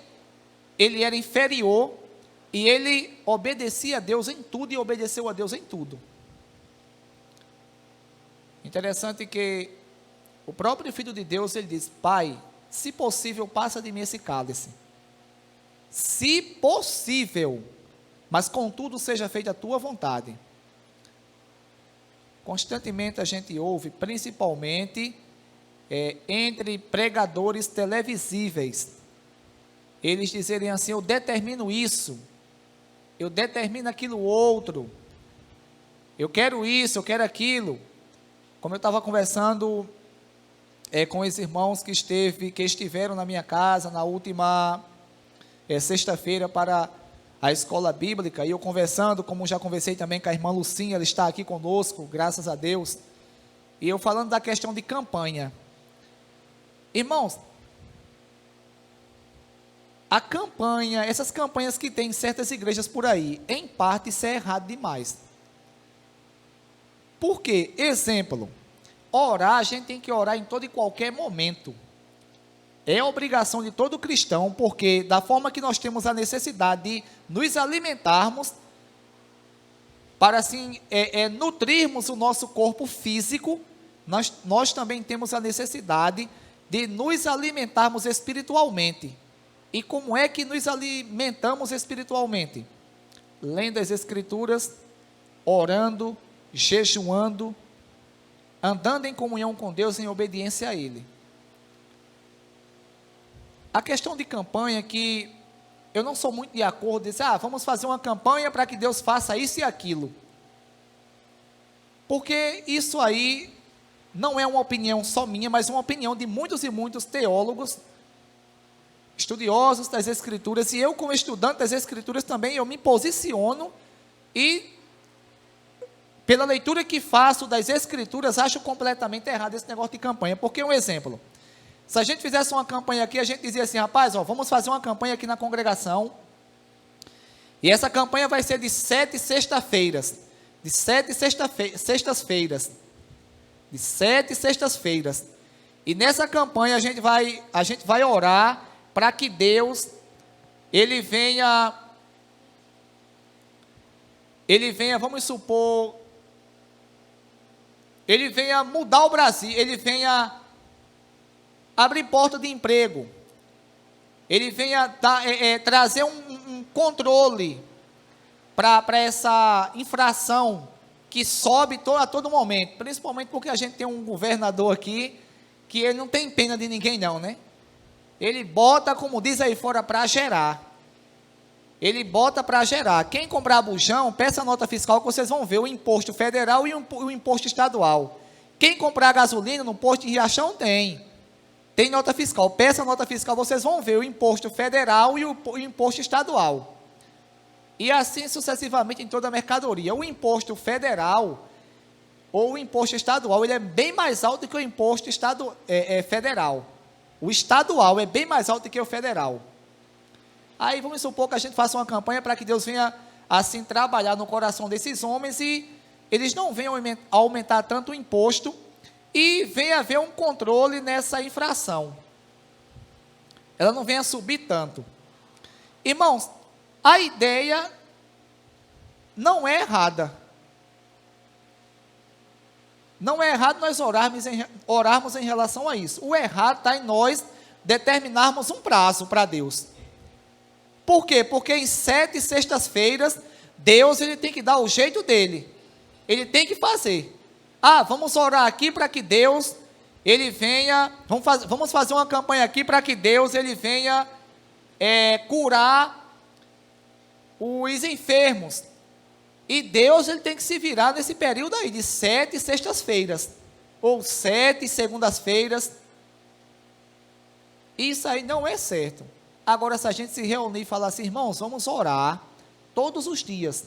ele era inferior, e ele obedecia a Deus em tudo, e obedeceu a Deus em tudo. Interessante que o próprio Filho de Deus, ele diz: Pai, se possível, passa de mim esse cálice. Se possível. mas contudo seja feita a tua vontade. Constantemente a gente ouve, principalmente entre pregadores televisíveis, eles dizerem assim: eu determino isso, eu determino aquilo outro, eu quero isso, eu quero aquilo. Como eu estava conversando com os irmãos que estiveram na minha casa na última sexta-feira para a escola bíblica, e eu conversando, como já conversei também com a irmã Lucinha, ela está aqui conosco, graças a Deus, e eu falando da questão de campanha. Irmãos, a campanha, essas campanhas que tem em certas igrejas por aí, em parte isso é errado demais. Por quê? Exemplo, orar, a gente tem que orar em todo e qualquer momento. É obrigação de todo cristão, porque da forma que nós temos a necessidade de nos alimentarmos, para assim nutrirmos o nosso corpo físico, nós também temos a necessidade de nos alimentarmos espiritualmente. E como é que nos alimentamos espiritualmente? Lendo as Escrituras, orando, jejuando, andando em comunhão com Deus, em obediência a Ele. A questão de campanha, que eu não sou muito de acordo, de dizer, vamos fazer uma campanha para que Deus faça isso e aquilo. Porque isso aí não é uma opinião só minha, mas uma opinião de muitos e muitos teólogos, estudiosos das Escrituras, e eu como estudante das Escrituras também, eu me posiciono e, pela leitura que faço das Escrituras, acho completamente errado esse negócio de campanha. Porque um exemplo, se a gente fizesse uma campanha aqui, a gente dizia assim: rapaz, vamos fazer uma campanha aqui na congregação, e essa campanha vai ser de 7 sextas-feiras, de 7 sextas-feiras, de 7 sextas-feiras, e nessa campanha a gente vai orar para que Deus, Ele venha, vamos supor, Ele venha mudar o Brasil, Ele venha abrir porta de emprego, Ele venha trazer um controle para essa infração que sobe a todo momento, principalmente porque a gente tem um governador aqui, que ele não tem pena de ninguém não, né? Ele bota, como diz aí fora, para gerar. Ele bota para gerar. Quem comprar bujão, peça a nota fiscal que vocês vão ver o imposto federal e o imposto estadual. Quem comprar gasolina no posto de Riachão tem nota fiscal. Peça a nota fiscal, vocês vão ver o imposto federal e o imposto estadual. E assim sucessivamente em toda a mercadoria. O imposto federal ou o imposto estadual, ele é bem mais alto do que o imposto federal. O estadual é bem mais alto do que o federal. Aí vamos supor que a gente faça uma campanha para que Deus venha assim trabalhar no coração desses homens e eles não venham aumentar tanto o imposto e venha haver um controle nessa infração. Ela não venha subir tanto. Irmãos, a ideia não é errada. Não é errado nós orarmos em relação a isso. O errado está em nós determinarmos um prazo para Deus. Por quê? Porque em 7 sextas-feiras, Deus ele tem que dar o jeito dele. Ele tem que fazer. Vamos orar aqui para que Deus, ele venha, vamos fazer uma campanha aqui para que Deus, ele venha curar os enfermos. E Deus, ele tem que se virar nesse período aí, de 7 sextas-feiras, ou 7 segundas-feiras. Isso aí não é certo. Agora, se a gente se reunir e falar assim, irmãos, vamos orar todos os dias,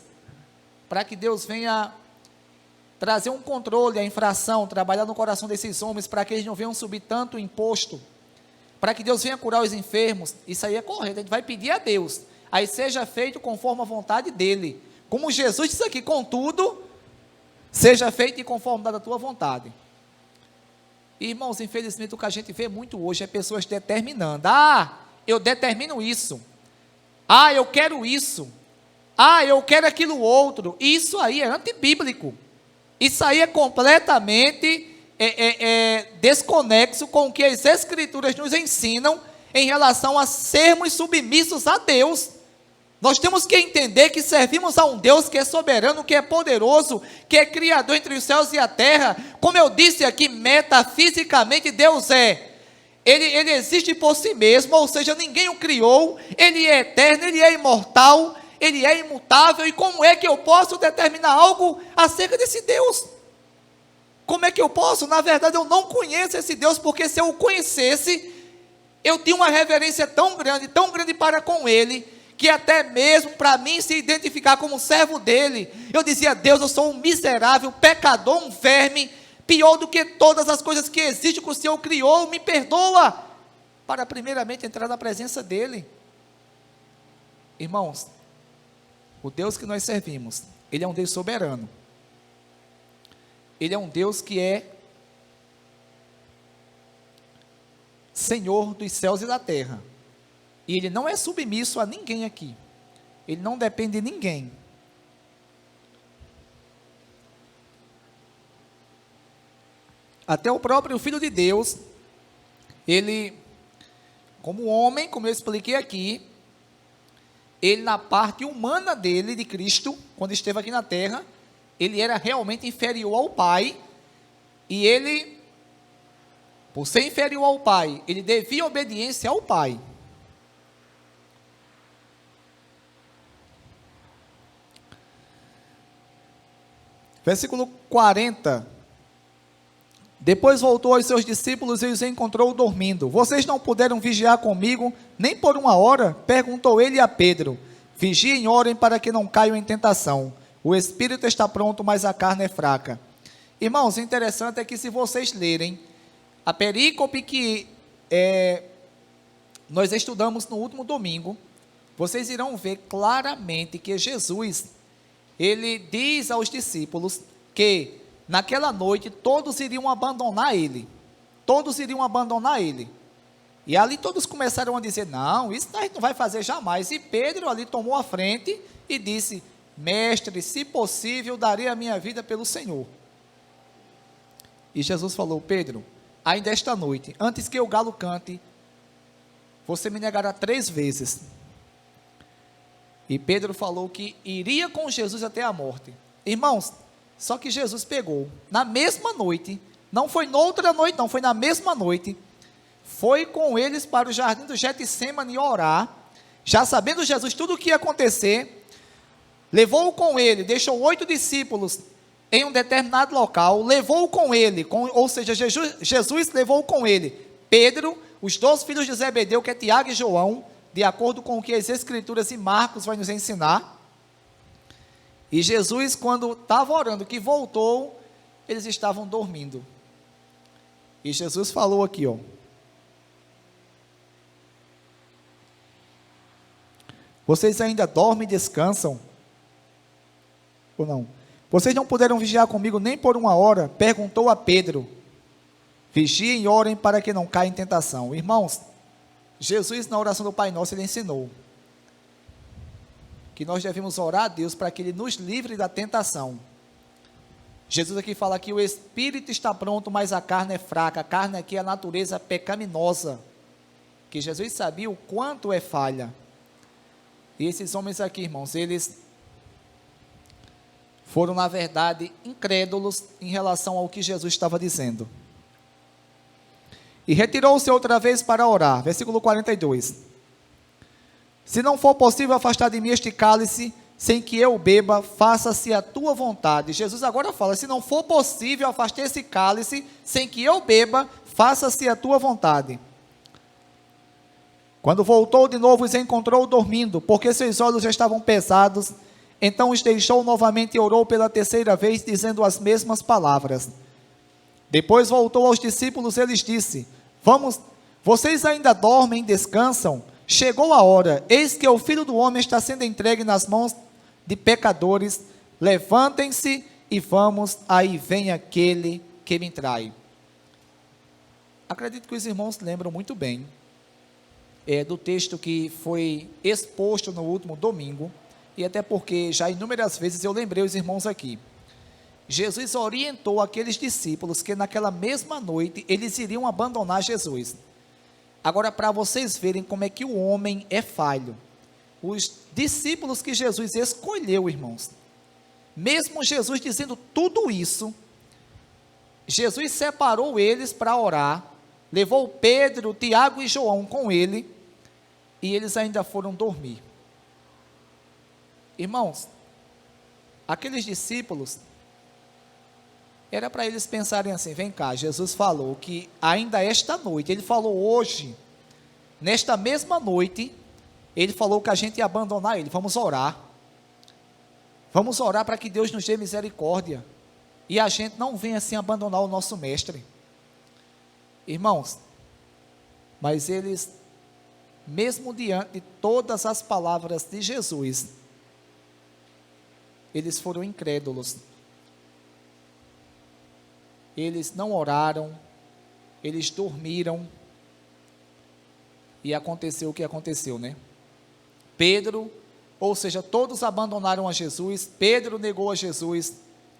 para que Deus venha trazer um controle à infração, trabalhar no coração desses homens, para que eles não venham subir tanto o imposto, para que Deus venha curar os enfermos, isso aí é correto, a gente vai pedir a Deus, aí seja feito conforme a vontade dEle, como Jesus disse aqui, contudo, seja feito conforme da tua vontade. Irmãos, infelizmente o que a gente vê muito hoje é pessoas determinando, eu determino isso, eu quero isso, eu quero aquilo outro. Isso aí é antibíblico, isso aí é completamente desconexo com o que as Escrituras nos ensinam em relação a sermos submissos a Deus. Nós temos que entender que servimos a um Deus que é soberano, que é poderoso, que é criador entre os céus e a terra. Como eu disse aqui, metafisicamente Deus Ele existe por si mesmo, ou seja, ninguém o criou. Ele é eterno, Ele é imortal, Ele é imutável. E como é que eu posso determinar algo acerca desse Deus? Como é que eu posso? Na verdade, eu não conheço esse Deus, porque se eu o conhecesse, eu tinha uma reverência tão grande para com Ele, que até mesmo para mim se identificar como servo dele, eu dizia: Deus, eu sou um miserável, pecador, um verme, pior do que todas as coisas que existem que o Senhor criou, me perdoa, para primeiramente entrar na presença dele. Irmãos, o Deus que nós servimos, Ele é um Deus soberano, Ele é um Deus que é Senhor dos céus e da terra, e Ele não é submisso a ninguém aqui, Ele não depende de ninguém. Até o próprio Filho de Deus, Ele, como homem, como eu expliquei aqui, Ele na parte humana dele, de Cristo, quando esteve aqui na terra, Ele era realmente inferior ao Pai, e Ele, por ser inferior ao Pai, Ele devia obediência ao Pai. Versículo 40. Depois voltou aos seus discípulos e os encontrou dormindo. Vocês não puderam vigiar comigo nem por uma hora? Perguntou ele a Pedro. Vigiem e orem para que não caiam em tentação. O espírito está pronto, mas a carne é fraca. Irmãos, o interessante é que se vocês lerem a perícope que nós estudamos no último domingo, vocês irão ver claramente que Jesus, Ele diz aos discípulos que naquela noite todos iriam abandonar Ele. Todos iriam abandonar Ele. E ali todos começaram a dizer: não, isso a gente não vai fazer jamais. E Pedro ali tomou a frente e disse: Mestre, se possível, darei a minha vida pelo Senhor. E Jesus falou: Pedro, ainda esta noite, antes que o galo cante, você me negará 3 vezes. E Pedro falou que iria com Jesus até a morte. Irmãos, só que Jesus pegou, na mesma noite, não foi noutra noite não, foi na mesma noite, foi com eles para o jardim do Getsêmani orar, já sabendo Jesus tudo o que ia acontecer, levou-o com ele, deixou 8 discípulos em um determinado local, levou-o com ele, ou seja, Jesus levou com ele Pedro, os 2 filhos de Zebedeu, que é Tiago e João, de acordo com o que as Escrituras e Marcos vai nos ensinar. E Jesus, quando estava orando, que voltou, eles estavam dormindo. E Jesus falou aqui, ó: vocês ainda dormem e descansam? Ou não? Vocês não puderam vigiar comigo nem por uma hora? Perguntou a Pedro. Vigiem e orem para que não caia em tentação. Irmãos, Jesus na oração do Pai Nosso, Ele ensinou que nós devemos orar a Deus para que Ele nos livre da tentação. Jesus aqui fala que o espírito está pronto, mas a carne é fraca. A carne aqui é a natureza pecaminosa, que Jesus sabia o quanto é falha. E esses homens aqui, irmãos, eles foram, na verdade, incrédulos em relação ao que Jesus estava dizendo. E retirou-se outra vez para orar. Versículo 42. Se não for possível afastar de mim este cálice, sem que eu beba, faça-se a tua vontade. Jesus agora fala: se não for possível afastar esse cálice, sem que eu beba, faça-se a tua vontade. Quando voltou de novo, os encontrou dormindo, porque seus olhos já estavam pesados. Então os deixou novamente e orou pela 3ª vez, dizendo as mesmas palavras. Depois voltou aos discípulos e lhes disse: vamos, vocês ainda dormem, descansam? Chegou a hora, eis que o Filho do Homem está sendo entregue nas mãos de pecadores. Levantem-se e vamos, aí vem aquele que me trai. Acredito que os irmãos lembram muito bem do texto que foi exposto no último domingo, e até porque já inúmeras vezes eu lembrei os irmãos aqui. Jesus orientou aqueles discípulos que naquela mesma noite eles iriam abandonar Jesus. Agora, para vocês verem como é que o homem é falho, os discípulos que Jesus escolheu, irmãos, mesmo Jesus dizendo tudo isso, Jesus separou eles para orar, levou Pedro, Tiago e João com ele, e eles ainda foram dormir. Irmãos, aqueles discípulos, era para eles pensarem assim, vem cá, Jesus falou que ainda esta noite, ele falou hoje, nesta mesma noite, ele falou que a gente ia abandonar ele, vamos orar para que Deus nos dê misericórdia, e a gente não venha assim abandonar o nosso mestre. Irmãos, mas eles, mesmo diante de todas as palavras de Jesus, eles foram incrédulos, eles não oraram, eles dormiram, e aconteceu o que aconteceu, né? Pedro, ou seja, todos abandonaram a Jesus, Pedro negou a Jesus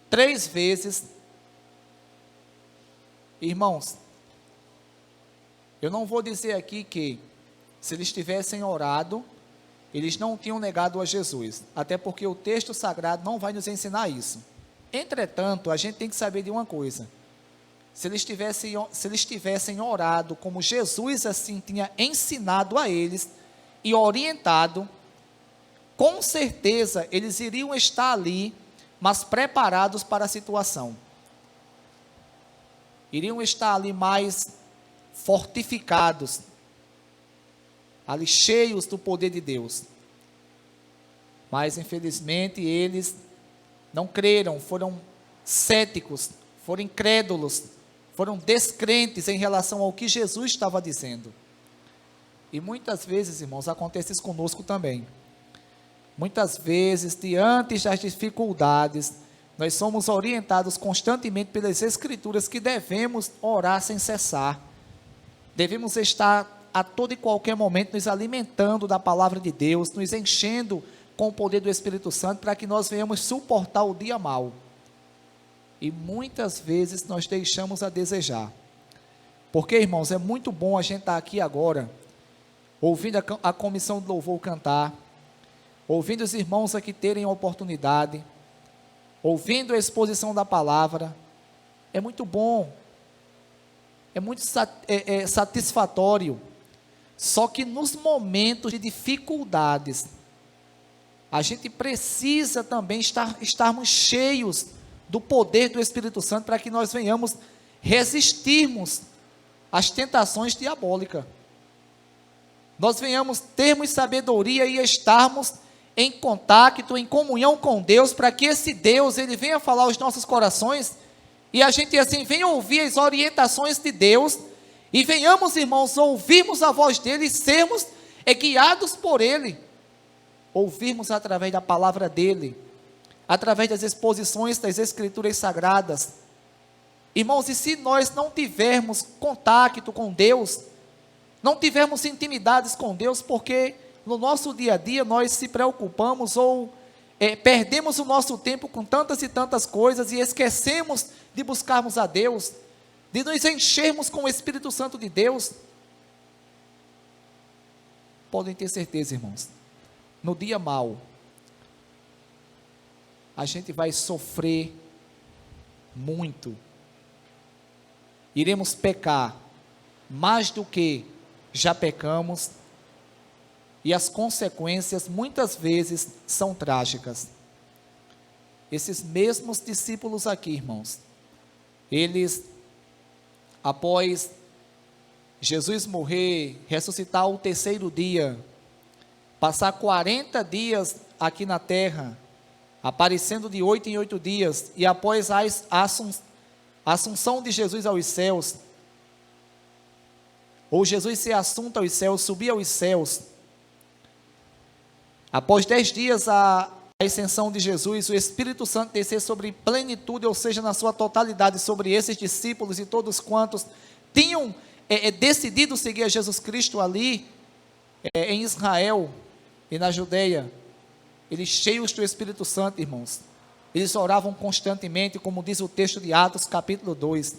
3 vezes. Irmãos, eu não vou dizer aqui que, se eles tivessem orado, eles não tinham negado a Jesus, até porque o texto sagrado não vai nos ensinar isso. Entretanto, a gente tem que saber de uma coisa, se eles tivessem orado como Jesus assim tinha ensinado a eles e orientado, com certeza eles iriam estar ali, mas preparados para a situação, iriam estar ali mais fortificados, ali cheios do poder de Deus, mas infelizmente eles não creram, foram céticos, foram incrédulos, foram descrentes em relação ao que Jesus estava dizendo. E muitas vezes, irmãos, acontece isso conosco também. Muitas vezes, diante das dificuldades, nós somos orientados constantemente pelas Escrituras que devemos orar sem cessar. Devemos estar a todo e qualquer momento nos alimentando da palavra de Deus, nos enchendo com o poder do Espírito Santo, para que nós venhamos suportar o dia mau. E muitas vezes nós deixamos a desejar. Porque, irmãos, é muito bom a gente estar aqui agora, ouvindo a comissão de louvor cantar, ouvindo os irmãos aqui terem a oportunidade, ouvindo a exposição da palavra. É muito bom, é muito satisfatório. Só que nos momentos de dificuldades, a gente precisa também estarmos cheios do poder do Espírito Santo, para que nós venhamos resistirmos às tentações diabólicas. Nós venhamos termos sabedoria e estarmos em contato, em comunhão com Deus, para que esse Deus, ele venha falar aos nossos corações, e a gente assim, venha ouvir as orientações de Deus, e venhamos, irmãos, ouvirmos a voz dele, e sermos guiados por ele, ouvirmos através da palavra dele, através das exposições das Escrituras Sagradas. Irmãos, e se nós não tivermos contato com Deus, não tivermos intimidades com Deus, porque no nosso dia a dia nós se preocupamos ou perdemos o nosso tempo com tantas e tantas coisas, e esquecemos de buscarmos a Deus, de nos enchermos com o Espírito Santo de Deus, podem ter certeza, irmãos, no dia mau, a gente vai sofrer muito, iremos pecar mais do que já pecamos, e as consequências muitas vezes são trágicas. Esses mesmos discípulos aqui, irmãos, eles, após Jesus morrer, ressuscitar ao 3º dia, passar 40 dias aqui na terra, aparecendo de 8 em 8 dias, e após a assunção de Jesus aos céus, ou Jesus ser assunto aos céus, subir aos céus, após 10 dias a ascensão de Jesus, o Espírito Santo descer sobre plenitude, ou seja, na sua totalidade, sobre esses discípulos e todos quantos tinham decidido seguir a Jesus Cristo ali, em Israel e na Judeia. Eles cheios do Espírito Santo, irmãos, eles oravam constantemente, como diz o texto de Atos capítulo 2,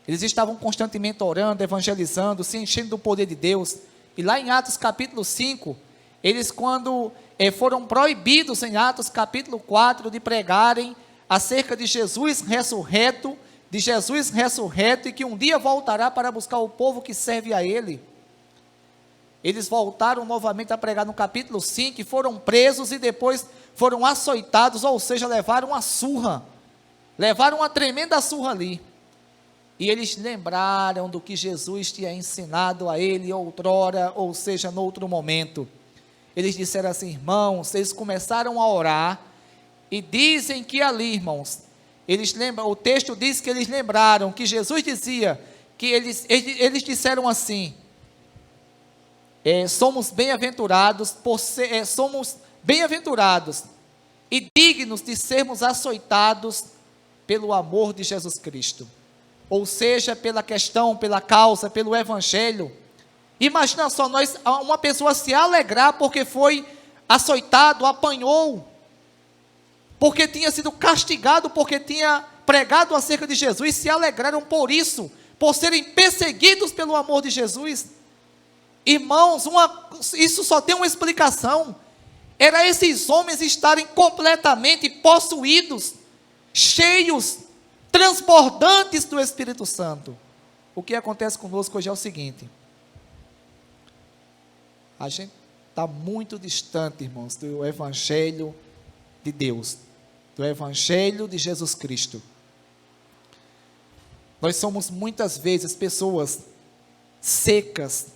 eles estavam constantemente orando, evangelizando, se enchendo do poder de Deus. E lá em Atos capítulo 5, Eles, quando foram proibidos em Atos capítulo 4 de pregarem acerca de Jesus ressurreto, e que um dia voltará para buscar o povo que serve a Ele, eles voltaram novamente a pregar no capítulo 5, e foram presos e depois foram açoitados, ou seja, levaram uma surra, levaram uma tremenda surra ali. E eles lembraram do que Jesus tinha ensinado a ele outrora, ou seja, no outro momento. Eles disseram assim: irmãos, eles começaram a orar, e dizem que ali, irmãos, eles lembram, o texto diz que eles lembraram que Jesus dizia, que eles disseram assim: somos bem-aventurados e dignos de sermos açoitados pelo amor de Jesus Cristo, ou seja, pela questão, pela causa, pelo evangelho. Imagina só, uma pessoa se alegrar porque foi açoitado, apanhou, porque tinha sido castigado, porque tinha pregado acerca de Jesus, se alegraram por isso, por serem perseguidos pelo amor de Jesus. Irmãos, isso só tem uma explicação: era esses homens estarem completamente possuídos, cheios, transbordantes do Espírito Santo. O que acontece conosco hoje é o seguinte: a gente está muito distante, irmãos, do Evangelho de Deus, do Evangelho de Jesus Cristo. Nós somos muitas vezes pessoas secas,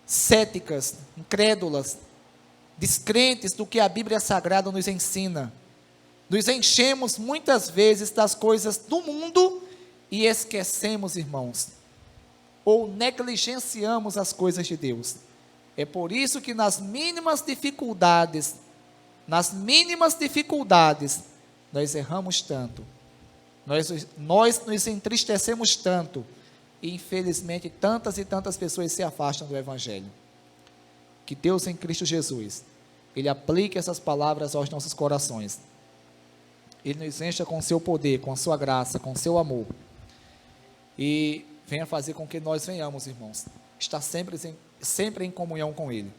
céticas, incrédulas, descrentes do que a Bíblia Sagrada nos ensina. Nos enchemos muitas vezes das coisas do mundo e esquecemos, irmãos, ou negligenciamos as coisas de Deus. É por isso que nas mínimas dificuldades, nós erramos tanto, nós nos entristecemos tanto, e infelizmente tantas e tantas pessoas se afastam do Evangelho. Que Deus em Cristo Jesus, Ele aplique essas palavras aos nossos corações, Ele nos encha com o seu poder, com a sua graça, com o seu amor, e venha fazer com que nós venhamos, irmãos, estar sempre em comunhão com Ele.